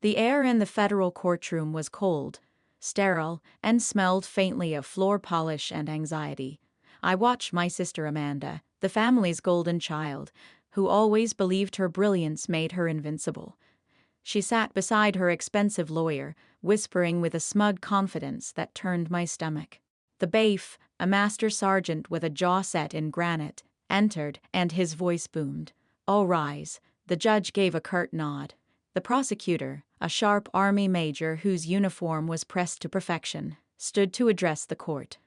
The air in the federal courtroom was cold, sterile, and smelled faintly of floor polish and anxiety. I watched my sister Amanda, the family's golden child, who always believed her brilliance made her invincible. She sat beside her expensive lawyer, whispering with a smug confidence that turned my stomach. The bailiff, a master sergeant with a jaw set in granite, entered, and his voice boomed. "All rise." The judge gave a curt nod. The prosecutor, a sharp army major whose uniform was pressed to perfection, stood to address the court.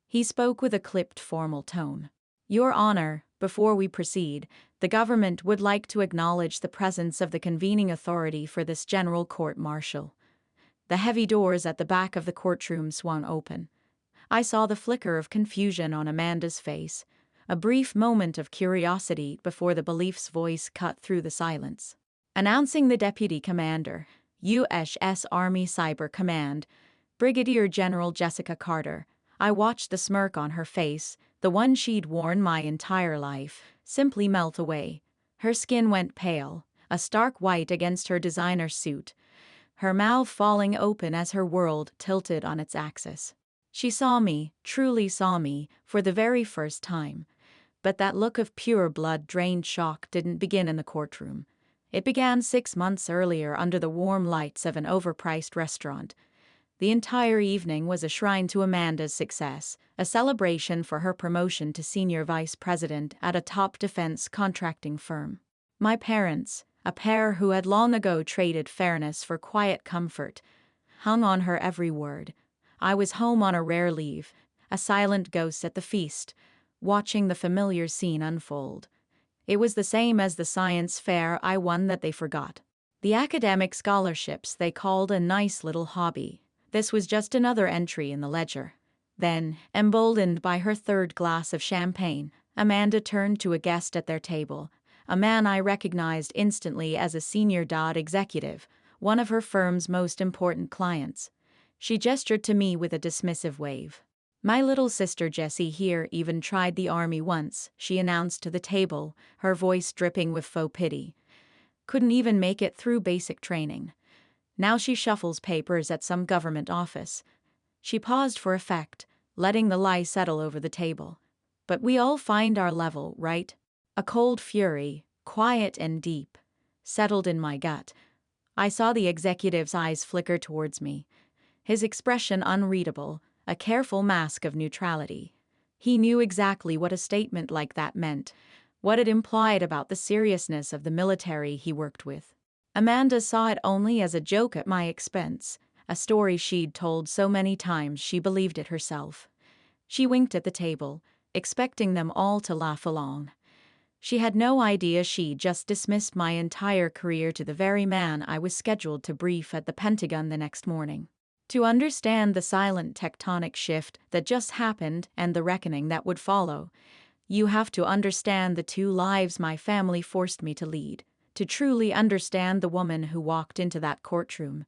He spoke with a clipped, formal tone. "Your Honor, before we proceed, the government would like to acknowledge the presence of the convening authority for this general court-martial." The heavy doors at the back of the courtroom swung open. I saw the flicker of confusion on Amanda's face, a brief moment of curiosity before the bailiff's voice cut through the silence. "Announcing the Deputy Commander, U.S. Army Cyber Command, Brigadier General Jessica Carter." I watched the smirk on her face, the one she'd worn my entire life, simply melt away. Her skin went pale, a stark white against her designer suit, her mouth falling open as her world tilted on its axis. She saw me, truly saw me, for the very first time. But that look of pure blood-drained shock didn't begin in the courtroom. It began 6 months earlier under the warm lights of an overpriced restaurant. The entire evening was a shrine to Amanda's success, a celebration for her promotion to senior vice president at a top defense contracting firm. My parents, a pair who had long ago traded fairness for quiet comfort, hung on her every word. I was home on a rare leave, a silent ghost at the feast, watching the familiar scene unfold. It was the same as the science fair I won that they forgot. The academic scholarships they called a nice little hobby. This was just another entry in the ledger. Then, emboldened by her third glass of champagne, Amanda turned to a guest at their table, a man I recognized instantly as a senior DOD executive, one of her firm's most important clients. She gestured to me with a dismissive wave. "My little sister Jessie here even tried the army once," she announced to the table, her voice dripping with faux pity. "Couldn't even make it through basic training. Now she shuffles papers at some government office." She paused for effect, letting the lie settle over the table. "But we all find our level, right?" A cold fury, quiet and deep, settled in my gut. I saw the executive's eyes flicker towards me, his expression unreadable, a careful mask of neutrality. He knew exactly what a statement like that meant, what it implied about the seriousness of the military he worked with. Amanda saw it only as a joke at my expense, a story she'd told so many times she believed it herself. She winked at the table, expecting them all to laugh along. She had no idea she'd just dismissed my entire career to the very man I was scheduled to brief at the Pentagon the next morning. To understand the silent tectonic shift that just happened and the reckoning that would follow, you have to understand the two lives my family forced me to lead. To truly understand the woman who walked into that courtroom,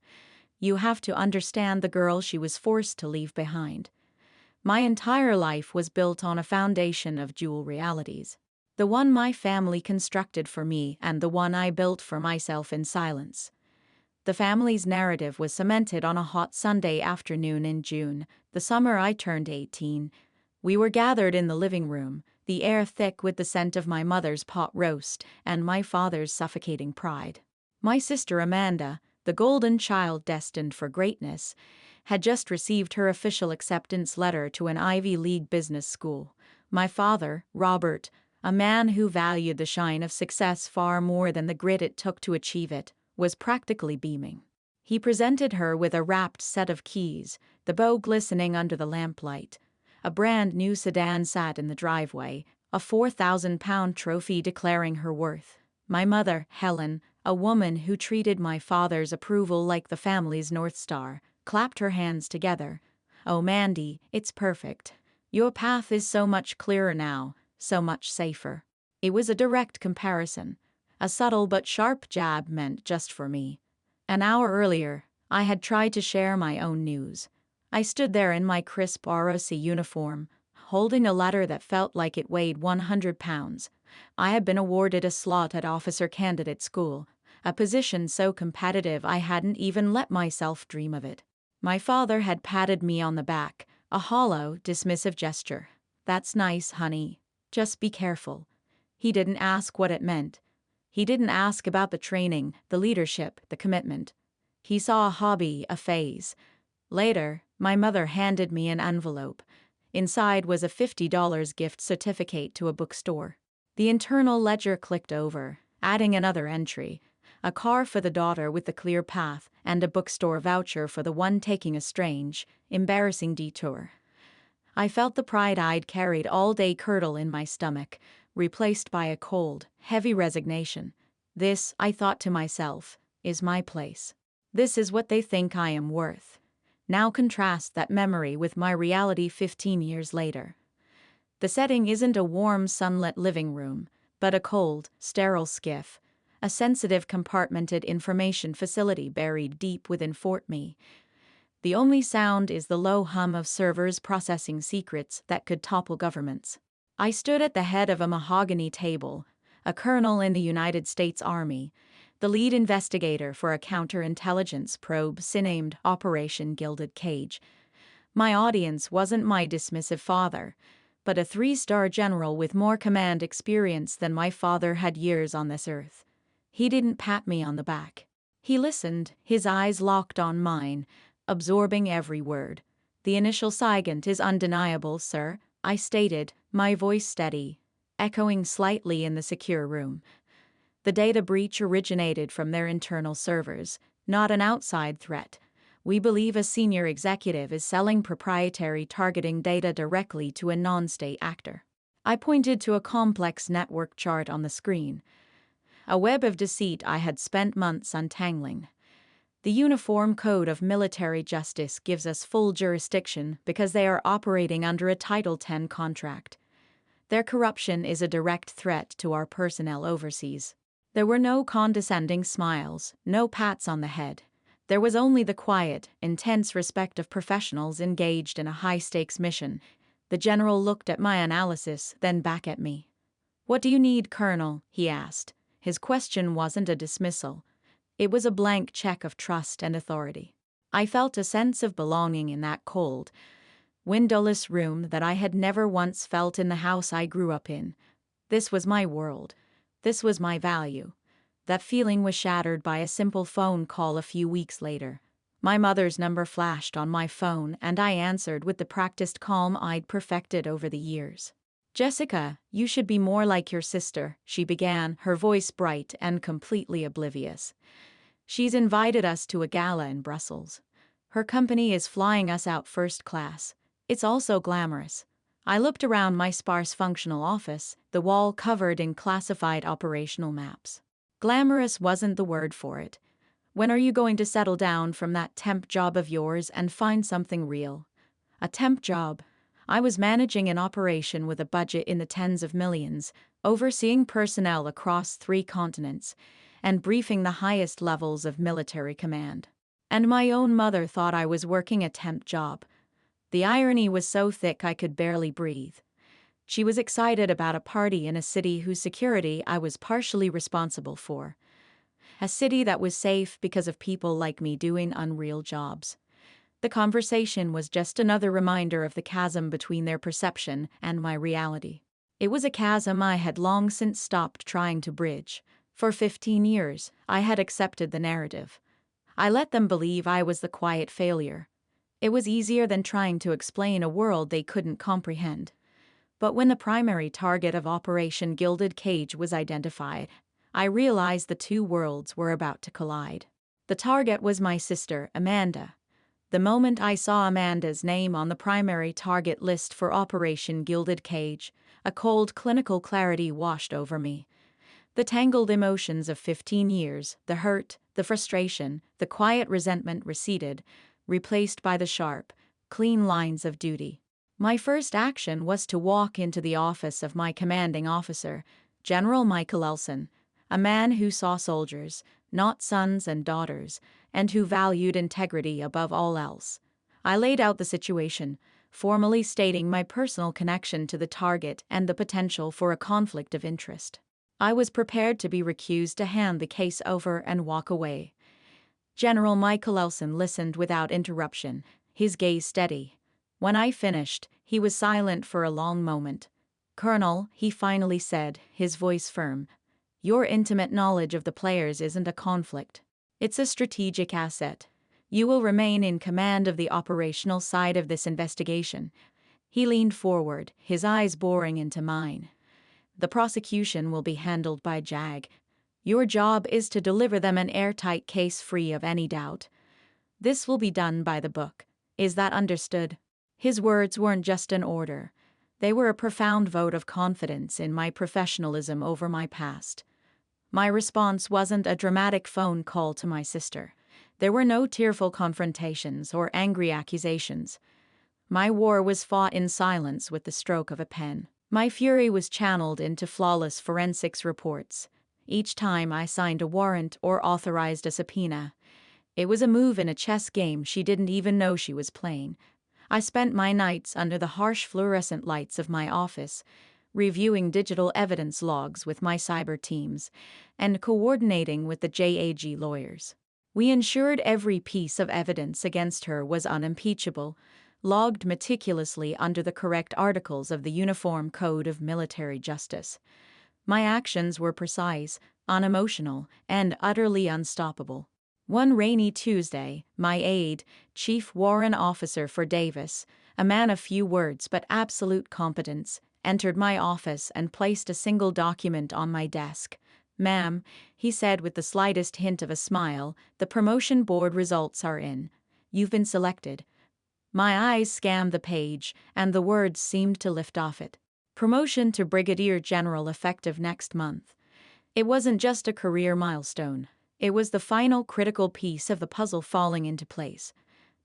you have to understand the girl she was forced to leave behind. My entire life was built on a foundation of dual realities. The one my family constructed for me and the one I built for myself in silence. The family's narrative was cemented on a hot Sunday afternoon in June, the summer I turned 18. We were gathered in the living room, the air thick with the scent of my mother's pot roast and my father's suffocating pride. My sister Amanda, the golden child destined for greatness, had just received her official acceptance letter to an Ivy League business school. My father, Robert, a man who valued the shine of success far more than the grit it took to achieve it, was practically beaming. He presented her with a wrapped set of keys, the bow glistening under the lamplight. A brand new sedan sat in the driveway, a 4,000-pound trophy declaring her worth. My mother, Helen, a woman who treated my father's approval like the family's North Star, clapped her hands together. "Oh, Mandy, it's perfect. Your path is so much clearer now, so much safer." It was a direct comparison, a subtle but sharp jab meant just for me. An hour earlier, I had tried to share my own news. I stood there in my crisp ROC uniform, holding a letter that felt like it weighed 100 pounds. I had been awarded a slot at officer candidate school, a position so competitive I hadn't even let myself dream of it. My father had patted me on the back, a hollow, dismissive gesture. "That's nice, honey. Just be careful." He didn't ask what it meant. He didn't ask about the training, the leadership, the commitment. He saw a hobby, a phase. Later, my mother handed me an envelope. Inside was a $50 gift certificate to a bookstore. The internal ledger clicked over, adding another entry: a car for the daughter with the clear path, and a bookstore voucher for the one taking a strange, embarrassing detour. I felt the pride I'd carried all day curdle in my stomach, replaced by a cold, heavy resignation. This, I thought to myself, is my place. This is what they think I am worth. Now contrast that memory with my reality 15 years later. The setting isn't a warm, sunlit living room, but a cold, sterile skiff, a sensitive, compartmented information facility buried deep within Fort Me. The only sound is the low hum of servers processing secrets that could topple governments. I stood at the head of a mahogany table, a colonel in the United States Army, the lead investigator for a counterintelligence probe named Operation Gilded Cage. My audience wasn't my dismissive father, but a 3-star general with more command experience than my father had years on this earth. He didn't pat me on the back. He listened, his eyes locked on mine, absorbing every word. "The initial SIGINT is undeniable, sir," I stated, my voice steady, echoing slightly in the secure room. "The data breach originated from their internal servers, not an outside threat. We believe a senior executive is selling proprietary targeting data directly to a non-state actor." I pointed to a complex network chart on the screen. A web of deceit I had spent months untangling. The Uniform Code of Military Justice gives us full jurisdiction because they are operating under a Title X contract. Their corruption is a direct threat to our personnel overseas. There were no condescending smiles, no pats on the head. There was only the quiet, intense respect of professionals engaged in a high-stakes mission. The general looked at my analysis, then back at me. "What do you need, Colonel?" he asked. His question wasn't a dismissal. It was a blank check of trust and authority. I felt a sense of belonging in that cold, windowless room that I had never once felt in the house I grew up in. This was my world. This was my value. That feeling was shattered by a simple phone call a few weeks later. My mother's number flashed on my phone, and I answered with the practiced calm I'd perfected over the years. "Jessica, you should be more like your sister," she began, her voice bright and completely oblivious. "She's invited us to a gala in Brussels. Her company is flying us out first class. It's also glamorous." I looked around my sparse functional office, the wall covered in classified operational maps. Glamorous wasn't the word for it. "When are you going to settle down from that temp job of yours and find something real?" A temp job. I was managing an operation with a budget in the tens of millions, overseeing personnel across 3 continents, and briefing the highest levels of military command. And my own mother thought I was working a temp job. The irony was so thick I could barely breathe. She was excited about a party in a city whose security I was partially responsible for. A city that was safe because of people like me doing unreal jobs. The conversation was just another reminder of the chasm between their perception and my reality. It was a chasm I had long since stopped trying to bridge. For 15 years, I had accepted the narrative. I let them believe I was the quiet failure. It was easier than trying to explain a world they couldn't comprehend. But when the primary target of Operation Gilded Cage was identified, I realized the 2 worlds were about to collide. The target was my sister, Amanda. The moment I saw Amanda's name on the primary target list for Operation Gilded Cage, a cold clinical clarity washed over me. The tangled emotions of 15 years, the hurt, the frustration, the quiet resentment receded, replaced by the sharp, clean lines of duty. My first action was to walk into the office of my commanding officer, General Michael Elson, a man who saw soldiers, not sons and daughters, and who valued integrity above all else. I laid out the situation, formally stating my personal connection to the target and the potential for a conflict of interest. I was prepared to be recused to hand the case over and walk away. General Michael Elson listened without interruption, his gaze steady. When I finished, he was silent for a long moment. "Colonel," he finally said, his voice firm, "your intimate knowledge of the players isn't a conflict. It's a strategic asset. You will remain in command of the operational side of this investigation." He leaned forward, his eyes boring into mine. "The prosecution will be handled by JAG. Your job is to deliver them an airtight case free of any doubt. This will be done by the book. Is that understood?" His words weren't just an order. They were a profound vote of confidence in my professionalism over my past. My response wasn't a dramatic phone call to my sister. There were no tearful confrontations or angry accusations. My war was fought in silence with the stroke of a pen. My fury was channeled into flawless forensics reports. Each time I signed a warrant or authorized a subpoena, it was a move in a chess game she didn't even know she was playing. I spent my nights under the harsh fluorescent lights of my office, reviewing digital evidence logs with my cyber teams, and coordinating with the JAG lawyers. We ensured every piece of evidence against her was unimpeachable, logged meticulously under the correct articles of the Uniform Code of Military Justice. My actions were precise, unemotional, and utterly unstoppable. One rainy Tuesday, my aide, Chief Warrant Officer for Davis, a man of few words but absolute competence, entered my office and placed a single document on my desk. "Ma'am," he said with the slightest hint of a smile, "the promotion board results are in. You've been selected." My eyes scanned the page, and the words seemed to lift off it. Promotion to Brigadier General effective next month. It wasn't just a career milestone. It was the final critical piece of the puzzle falling into place.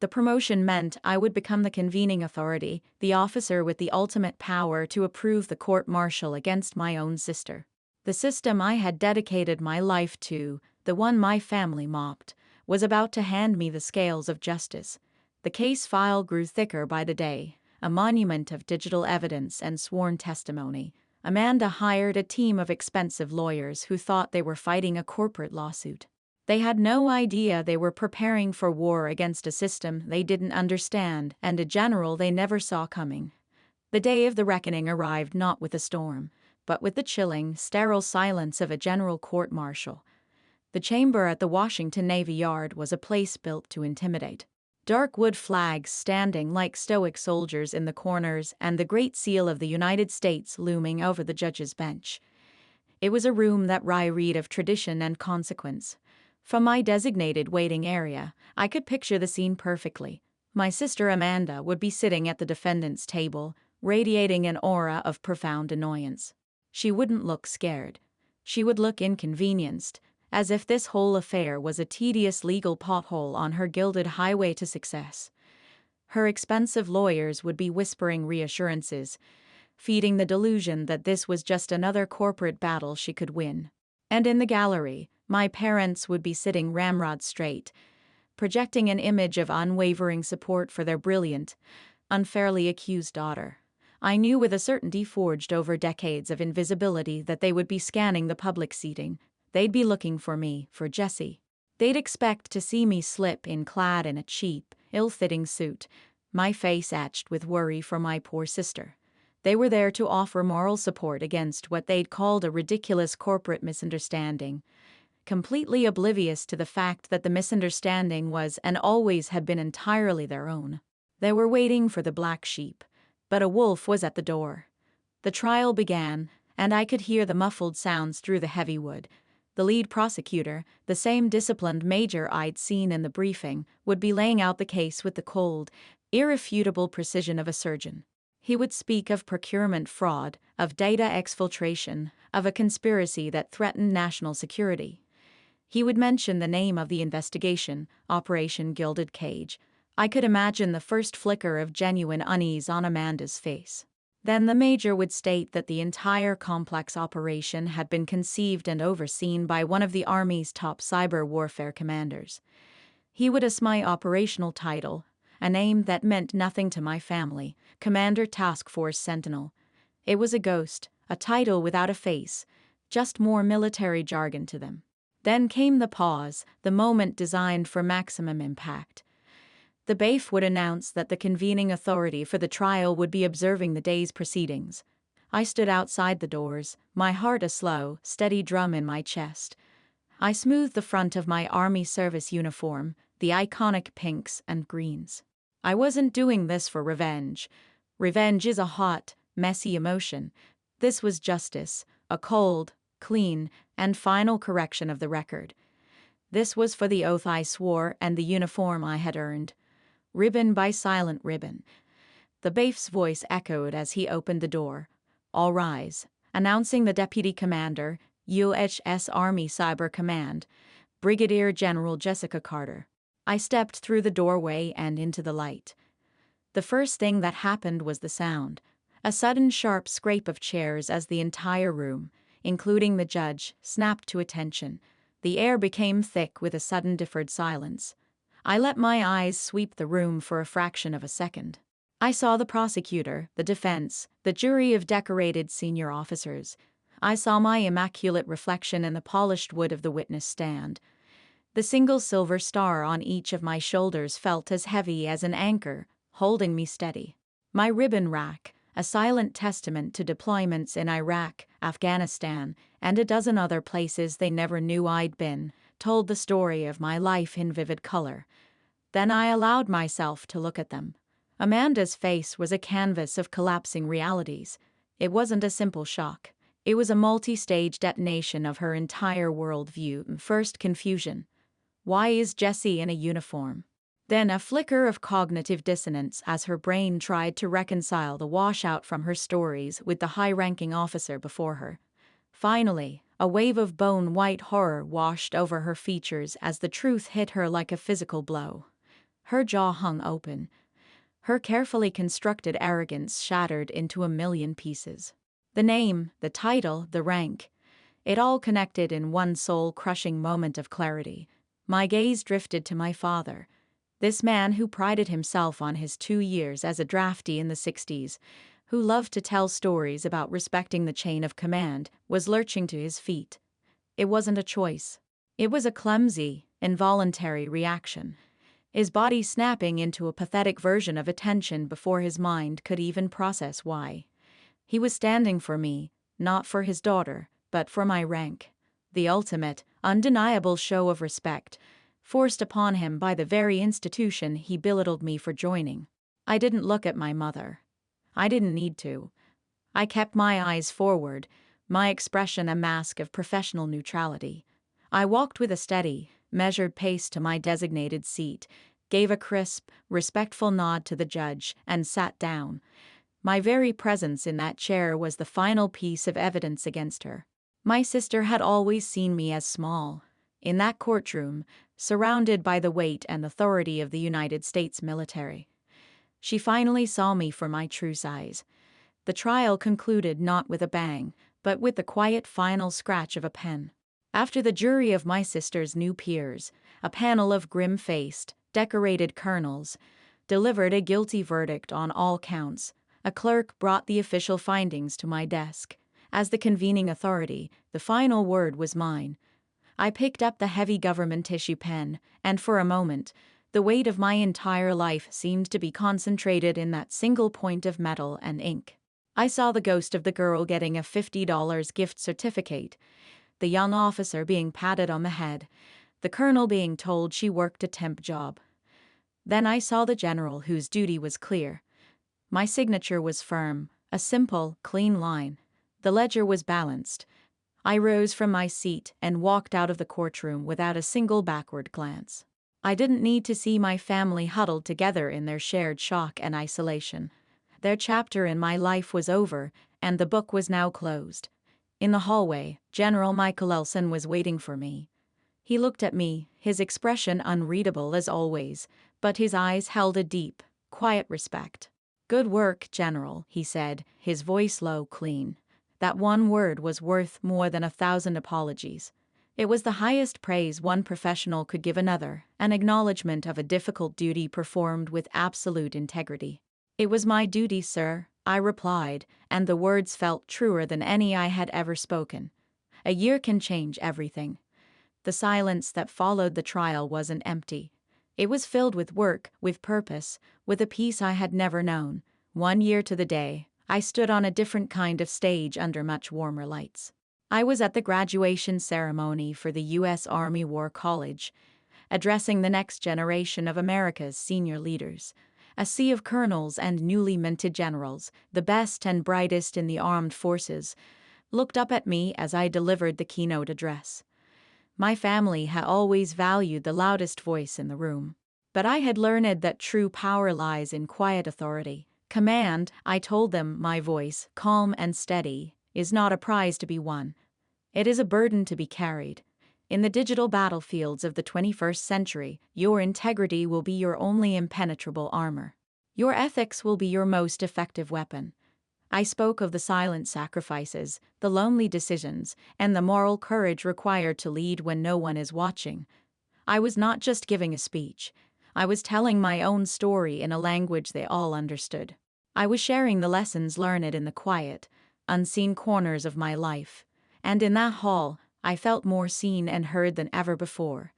The promotion meant I would become the convening authority, the officer with the ultimate power to approve the court-martial against my own sister. The system I had dedicated my life to, the one my family mocked, was about to hand me the scales of justice. The case file grew thicker by the day, a monument of digital evidence and sworn testimony. Amanda hired a team of expensive lawyers who thought they were fighting a corporate lawsuit. They had no idea they were preparing for war against a system they didn't understand and a general they never saw coming. The day of the reckoning arrived not with a storm, but with the chilling, sterile silence of a general court-martial. The chamber at the Washington Navy Yard was a place built to intimidate. Dark wood flags standing like stoic soldiers in the corners and the Great Seal of the United States looming over the judge's bench. It was a room that reeked of tradition and consequence. From my designated waiting area, I could picture the scene perfectly. My sister Amanda would be sitting at the defendant's table, radiating an aura of profound annoyance. She wouldn't look scared. She would look inconvenienced, as if this whole affair was a tedious legal pothole on her gilded highway to success. Her expensive lawyers would be whispering reassurances, feeding the delusion that this was just another corporate battle she could win. And in the gallery, my parents would be sitting ramrod straight, projecting an image of unwavering support for their brilliant, unfairly accused daughter. I knew with a certainty forged over decades of invisibility that they would be scanning the public seating. They'd be looking for me, for Jessie. They'd expect to see me slip in clad in a cheap, ill-fitting suit, my face etched with worry for my poor sister. They were there to offer moral support against what they'd called a ridiculous corporate misunderstanding, completely oblivious to the fact that the misunderstanding was and always had been entirely their own. They were waiting for the black sheep, but a wolf was at the door. The trial began, and I could hear the muffled sounds through the heavy wood. The lead prosecutor, the same disciplined major I'd seen in the briefing, would be laying out the case with the cold, irrefutable precision of a surgeon. He would speak of procurement fraud, of data exfiltration, of a conspiracy that threatened national security. He would mention the name of the investigation, Operation Gilded Cage. I could imagine the first flicker of genuine unease on Amanda's face. Then the major would state that the entire complex operation had been conceived and overseen by one of the Army's top cyber warfare commanders. He would assume my operational title, a name that meant nothing to my family, Commander Task Force Sentinel. It was a ghost, a title without a face, just more military jargon to them. Then came the pause, the moment designed for maximum impact. The bailiff would announce that the convening authority for the trial would be observing the day's proceedings. I stood outside the doors, my heart a slow, steady drum in my chest. I smoothed the front of my army service uniform, the iconic pinks and greens. I wasn't doing this for revenge. Revenge is a hot, messy emotion. This was justice, a cold, clean, and final correction of the record. This was for the oath I swore and the uniform I had earned. Ribbon by silent ribbon. The bailiff's voice echoed as he opened the door. All rise, announcing the Deputy Commander, U.S. Army Cyber Command, Brigadier General Jessica Carter. I stepped through the doorway and into the light. The first thing that happened was the sound. A sudden sharp scrape of chairs as the entire room, including the judge, snapped to attention. The air became thick with a sudden deferred silence. I let my eyes sweep the room for a fraction of a second. I saw the prosecutor, the defense, the jury of decorated senior officers. I saw my immaculate reflection in the polished wood of the witness stand. The single silver star on each of my shoulders felt as heavy as an anchor, holding me steady. My ribbon rack, a silent testament to deployments in Iraq, Afghanistan, and a dozen other places they never knew I'd been, told the story of my life in vivid color. Then I allowed myself to look at them. Amanda's face was a canvas of collapsing realities. It wasn't a simple shock. It was a multi-stage detonation of her entire worldview. First, confusion. Why is Jessie in a uniform? Then a flicker of cognitive dissonance as her brain tried to reconcile the washout from her stories with the high-ranking officer before her. Finally, a wave of bone-white horror washed over her features as the truth hit her like a physical blow. Her jaw hung open. Her carefully constructed arrogance shattered into a million pieces. The name, the title, the rank. It all connected in one soul-crushing moment of clarity. My gaze drifted to my father. This man who prided himself on his 2 years as a draftee in the 60s, who loved to tell stories about respecting the chain of command, was lurching to his feet. It wasn't a choice. It was a clumsy, involuntary reaction. His body snapping into a pathetic version of attention before his mind could even process why. He was standing for me, not for his daughter, but for my rank. The ultimate, undeniable show of respect, forced upon him by the very institution he belittled me for joining. I didn't look at my mother. I didn't need to. I kept my eyes forward, my expression a mask of professional neutrality. I walked with a steady, measured pace to my designated seat, gave a crisp, respectful nod to the judge, and sat down. My very presence in that chair was the final piece of evidence against her. My sister had always seen me as small. In that courtroom, surrounded by the weight and authority of the United States military. She finally saw me for my true size. The trial concluded not with a bang, but with the quiet final scratch of a pen. After the jury of my sister's new peers, a panel of grim-faced, decorated colonels, delivered a guilty verdict on all counts, a clerk brought the official findings to my desk. As the convening authority, the final word was mine. I picked up the heavy government issue pen, and for a moment, the weight of my entire life seemed to be concentrated in that single point of metal and ink. I saw the ghost of the girl getting a $50 gift certificate, the young officer being patted on the head, the colonel being told she worked a temp job. Then I saw the general whose duty was clear. My signature was firm, a simple, clean line. The ledger was balanced. I rose from my seat and walked out of the courtroom without a single backward glance. I didn't need to see my family huddled together in their shared shock and isolation. Their chapter in my life was over, and the book was now closed. In the hallway, General Michael Elson was waiting for me. He looked at me, his expression unreadable as always, but his eyes held a deep, quiet respect. "Good work, General," he said, his voice low, clean. That one word was worth more than 1,000 apologies. It was the highest praise one professional could give another, an acknowledgement of a difficult duty performed with absolute integrity. "It was my duty, sir," I replied, and the words felt truer than any I had ever spoken. A year can change everything. The silence that followed the trial wasn't empty. It was filled with work, with purpose, with a peace I had never known. 1 year to the day, I stood on a different kind of stage under much warmer lights. I was at the graduation ceremony for the U.S. Army War College, addressing the next generation of America's senior leaders. A sea of colonels and newly minted generals, the best and brightest in the armed forces, looked up at me as I delivered the keynote address. My family had always valued the loudest voice in the room. But I had learned that true power lies in quiet authority. Command, I told them, my voice, calm and steady, is not a prize to be won. It is a burden to be carried. In the digital battlefields of the 21st century, your integrity will be your only impenetrable armor. Your ethics will be your most effective weapon. I spoke of the silent sacrifices, the lonely decisions, and the moral courage required to lead when no one is watching. I was not just giving a speech. I was telling my own story in a language they all understood. I was sharing the lessons learned in the quiet, unseen corners of my life. And in that hall, I felt more seen and heard than ever before.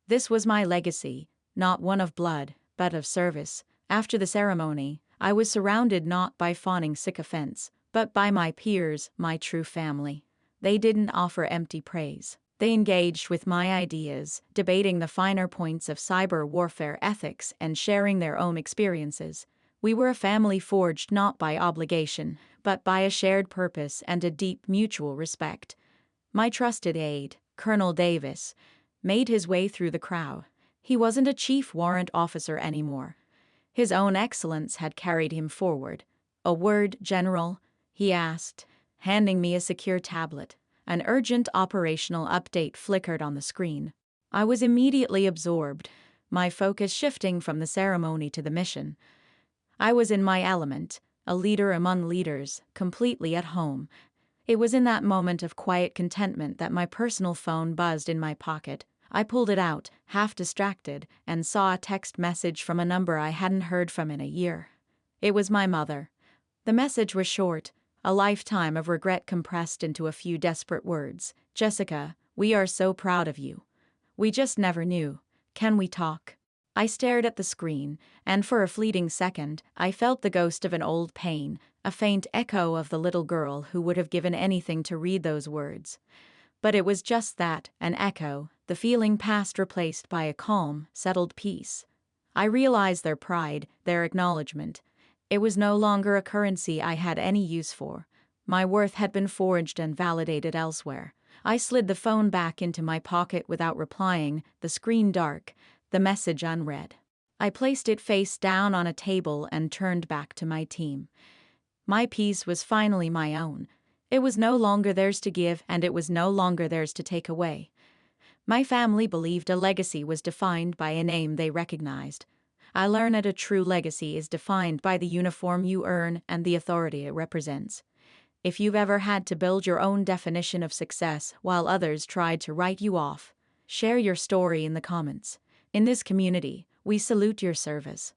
This was my legacy, not one of blood, but of service. After the ceremony, I was surrounded not by fawning sycophants, but by my peers, my true family. They didn't offer empty praise. They engaged with my ideas, debating the finer points of cyber warfare ethics and sharing their own experiences. We were a family forged not by obligation, but by a shared purpose and a deep mutual respect. My trusted aide, Colonel Davis, made his way through the crowd. He wasn't a chief warrant officer anymore. His own excellence had carried him forward. "A word, General?" he asked, handing me a secure tablet. An urgent operational update flickered on the screen. I was immediately absorbed, my focus shifting from the ceremony to the mission. I was in my element, a leader among leaders, completely at home. It was in that moment of quiet contentment that my personal phone buzzed in my pocket. I pulled it out, half distracted, and saw a text message from a number I hadn't heard from in a year. It was my mother. The message was short, a lifetime of regret compressed into a few desperate words. "Jessica, we are so proud of you. We just never knew. Can we talk?" I stared at the screen, and for a fleeting second, I felt the ghost of an old pain, a faint echo of the little girl who would have given anything to read those words. But it was just that, an echo, the feeling past replaced by a calm, settled peace. I realized their pride, their acknowledgement. It was no longer a currency I had any use for. My worth had been forged and validated elsewhere. I slid the phone back into my pocket without replying, the screen dark, the message unread. I placed it face down on a table and turned back to my team. My peace was finally my own. It was no longer theirs to give, and it was no longer theirs to take away. My family believed a legacy was defined by a name they recognized. I learned that a true legacy is defined by the uniform you earn and the authority it represents. If you've ever had to build your own definition of success while others tried to write you off, share your story in the comments. In this community, we salute your service.